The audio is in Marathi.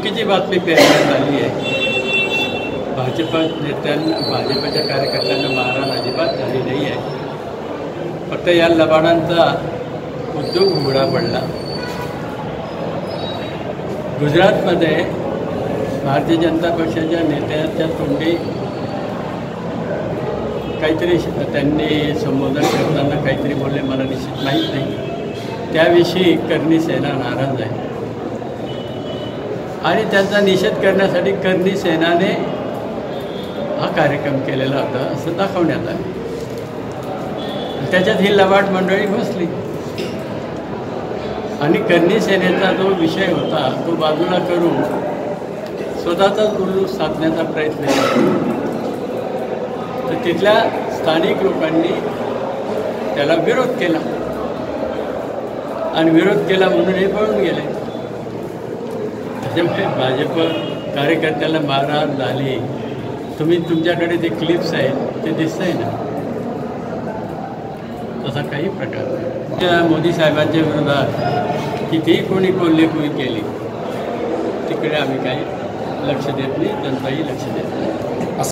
चुकीची बातमी पेरण्यात आली आहे। भाजपच्या कार्यकर्त्यांना मारहाण अजिबात झाली नाही आहे। फक्त या लबाडांचा उद्योग उघडा पडला। गुजरातमध्ये भारतीय जनता पक्षाच्या नेत्याच्या तोंडी काहीतरी त्यांनी संबोधन करताना काहीतरी बोलले, मला निश्चित माहीत नाही। त्याविषयी करणी सेना नाराज आहे आणि त्यांचा निषेध करण्यासाठी करणी सेनाने हा कार्यक्रम केलेला होता असं दाखवण्यात आलं। त्याच्यात ही लबाड मंडळी घुसली आणि करणी सेनेचा जो विषय होता तो बाजूला करून स्वतःचाच उल्लू साधण्याचा प्रयत्न केला। तर तिथल्या स्थानिक लोकांनी त्याला विरोध केला आणि विरोध केला म्हणून हे पळून गेले। त्याच्यामुळे भाजप कार्यकर्त्याला मारहाण झाली। तुम्ही तुमच्याकडे जे क्लिप्स आहेत ते दिसतंय ना, तसा काही प्रकार नाही। त्या मोदी साहेबांच्या विरोधात कितीही कोणी कोल्हेकुई केली तिकडे आम्ही काही लक्ष देत नाही, जनताही लक्ष देत नाही।